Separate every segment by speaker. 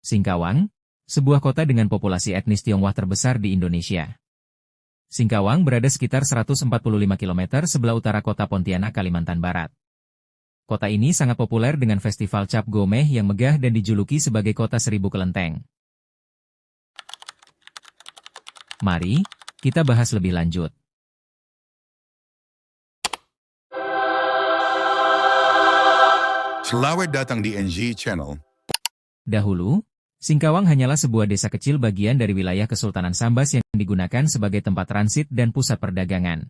Speaker 1: Singkawang, sebuah kota dengan populasi etnis Tionghoa terbesar di Indonesia. Singkawang berada sekitar 145 km sebelah utara kota Pontianak, Kalimantan Barat. Kota ini sangat populer dengan festival Cap Gomeh yang megah dan dijuluki sebagai kota seribu kelenteng. Mari, kita bahas lebih lanjut.
Speaker 2: Selamat datang di NG Channel.
Speaker 1: Dahulu, Singkawang hanyalah sebuah desa kecil bagian dari wilayah Kesultanan Sambas yang digunakan sebagai tempat transit dan pusat perdagangan.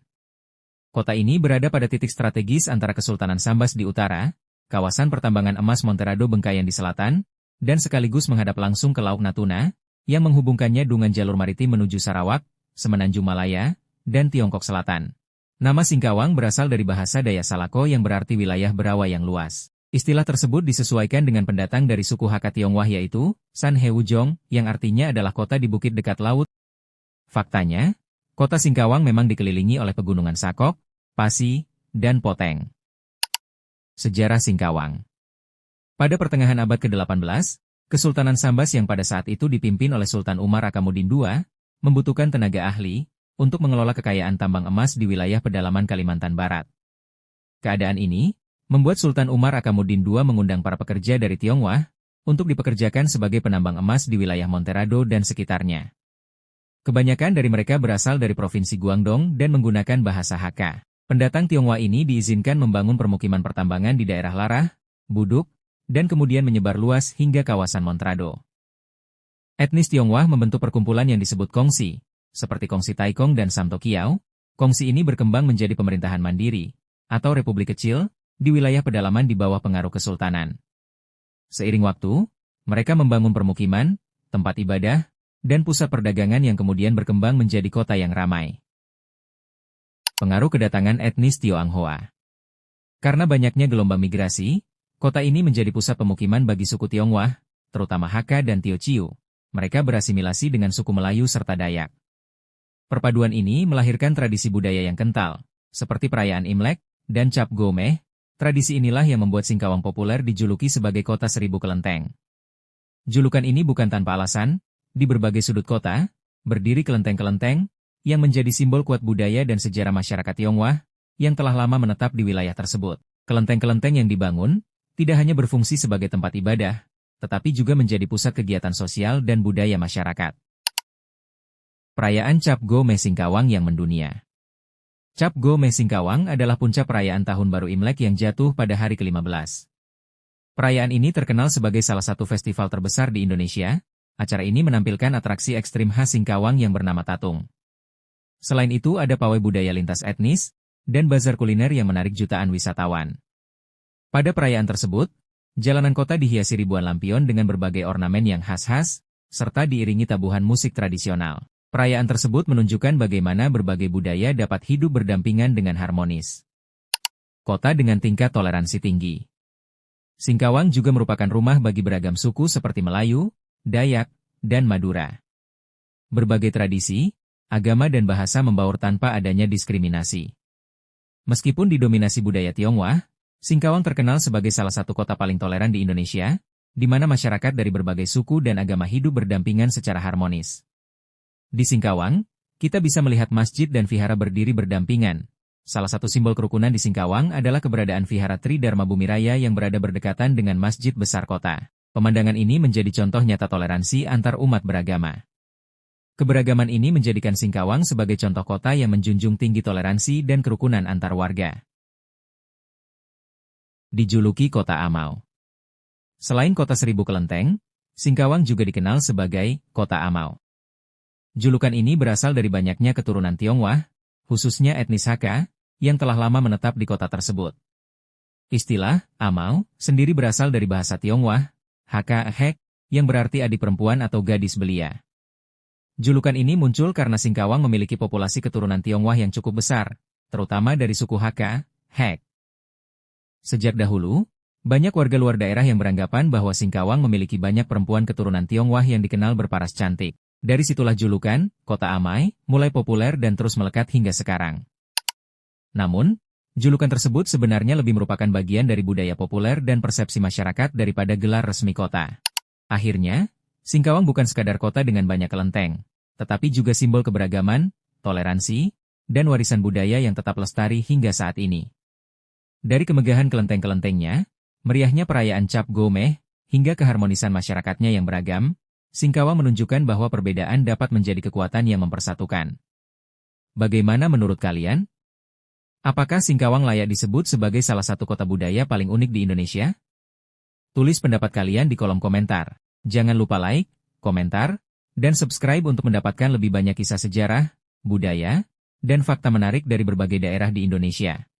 Speaker 1: Kota ini berada pada titik strategis antara Kesultanan Sambas di utara, kawasan pertambangan emas Monterado Bengkayan di selatan, dan sekaligus menghadap langsung ke Laut Natuna, yang menghubungkannya dengan jalur maritim menuju Sarawak, Semenanjung Malaya, dan Tiongkok Selatan. Nama Singkawang berasal dari bahasa Dayak Salako yang berarti wilayah berawa yang luas. Istilah tersebut disesuaikan dengan pendatang dari suku Hakka Tionghoa yaitu San Heujong, yang artinya adalah kota di bukit dekat laut. Faktanya, kota Singkawang memang dikelilingi oleh pegunungan Sakok, Pasi, dan Poteng. Sejarah Singkawang. Pada pertengahan abad ke-18, Kesultanan Sambas yang pada saat itu dipimpin oleh Sultan Umar Akamuddin II, membutuhkan tenaga ahli untuk mengelola kekayaan tambang emas di wilayah pedalaman Kalimantan Barat. Keadaan ini membuat Sultan Umar Akamuddin II mengundang para pekerja dari Tionghoa untuk dipekerjakan sebagai penambang emas di wilayah Monterado dan sekitarnya. Kebanyakan dari mereka berasal dari Provinsi Guangdong dan menggunakan bahasa Hakka. Pendatang Tionghoa ini diizinkan membangun permukiman pertambangan di daerah Larah, Buduk, dan kemudian menyebar luas hingga kawasan Monterado. Etnis Tionghoa membentuk perkumpulan yang disebut Kongsi, seperti Kongsi Taikong dan Samto Kiau. Kongsi ini berkembang menjadi pemerintahan mandiri, atau republik kecil, di wilayah pedalaman di bawah pengaruh kesultanan. Seiring waktu, mereka membangun permukiman, tempat ibadah, dan pusat perdagangan yang kemudian berkembang menjadi kota yang ramai. Pengaruh kedatangan etnis Tionghoa. Karena banyaknya gelombang migrasi, kota ini menjadi pusat pemukiman bagi suku Tionghoa, terutama Hakka dan Teochew. Mereka berasimilasi dengan suku Melayu serta Dayak. Perpaduan ini melahirkan tradisi budaya yang kental, seperti perayaan Imlek dan Cap Gomeh. Tradisi inilah yang membuat Singkawang populer dijuluki sebagai kota seribu kelenteng. Julukan ini bukan tanpa alasan, di berbagai sudut kota, berdiri kelenteng-kelenteng, yang menjadi simbol kuat budaya dan sejarah masyarakat Tionghoa, yang telah lama menetap di wilayah tersebut. Kelenteng-kelenteng yang dibangun, tidak hanya berfungsi sebagai tempat ibadah, tetapi juga menjadi pusat kegiatan sosial dan budaya masyarakat. Perayaan Cap Gomeh Singkawang yang mendunia. Cap Gomeh Singkawang adalah puncak perayaan Tahun Baru Imlek yang jatuh pada hari ke-15. Perayaan ini terkenal sebagai salah satu festival terbesar di Indonesia. Acara ini menampilkan atraksi ekstrim khas Singkawang yang bernama Tatung. Selain itu ada pawai budaya lintas etnis, dan bazar kuliner yang menarik jutaan wisatawan. Pada perayaan tersebut, jalanan kota dihiasi ribuan lampion dengan berbagai ornamen yang khas-khas, serta diiringi tabuhan musik tradisional. Perayaan tersebut menunjukkan bagaimana berbagai budaya dapat hidup berdampingan dengan harmonis. Kota dengan tingkat toleransi tinggi. Singkawang juga merupakan rumah bagi beragam suku seperti Melayu, Dayak, dan Madura. Berbagai tradisi, agama dan bahasa membaur tanpa adanya diskriminasi. Meskipun didominasi budaya Tionghoa, Singkawang terkenal sebagai salah satu kota paling toleran di Indonesia, di mana masyarakat dari berbagai suku dan agama hidup berdampingan secara harmonis. Di Singkawang, kita bisa melihat masjid dan vihara berdiri berdampingan. Salah satu simbol kerukunan di Singkawang adalah keberadaan vihara Tri Dharma Bumiraya yang berada berdekatan dengan masjid besar kota. Pemandangan ini menjadi contoh nyata toleransi antar umat beragama. Keberagaman ini menjadikan Singkawang sebagai contoh kota yang menjunjung tinggi toleransi dan kerukunan antar warga. Dijuluki Kota Amau. Selain kota seribu kelenteng, Singkawang juga dikenal sebagai Kota Amau. Julukan ini berasal dari banyaknya keturunan Tionghoa, khususnya etnis Hakka, yang telah lama menetap di kota tersebut. Istilah Amau sendiri berasal dari bahasa Tionghoa, Hakka Hek, yang berarti adik perempuan atau gadis belia. Julukan ini muncul karena Singkawang memiliki populasi keturunan Tionghoa yang cukup besar, terutama dari suku Hakka, Hek. Sejak dahulu, banyak warga luar daerah yang beranggapan bahwa Singkawang memiliki banyak perempuan keturunan Tionghoa yang dikenal berparas cantik. Dari situlah julukan, Kota Amai, mulai populer dan terus melekat hingga sekarang. Namun, julukan tersebut sebenarnya lebih merupakan bagian dari budaya populer dan persepsi masyarakat daripada gelar resmi kota. Akhirnya, Singkawang bukan sekadar kota dengan banyak kelenteng, tetapi juga simbol keberagaman, toleransi, dan warisan budaya yang tetap lestari hingga saat ini. Dari kemegahan kelenteng-kelentengnya, meriahnya perayaan Cap Gomeh, hingga keharmonisan masyarakatnya yang beragam, Singkawang menunjukkan bahwa perbedaan dapat menjadi kekuatan yang mempersatukan. Bagaimana menurut kalian? Apakah Singkawang layak disebut sebagai salah satu kota budaya paling unik di Indonesia? Tulis pendapat kalian di kolom komentar. Jangan lupa like, komentar, dan subscribe untuk mendapatkan lebih banyak kisah sejarah, budaya, dan fakta menarik dari berbagai daerah di Indonesia.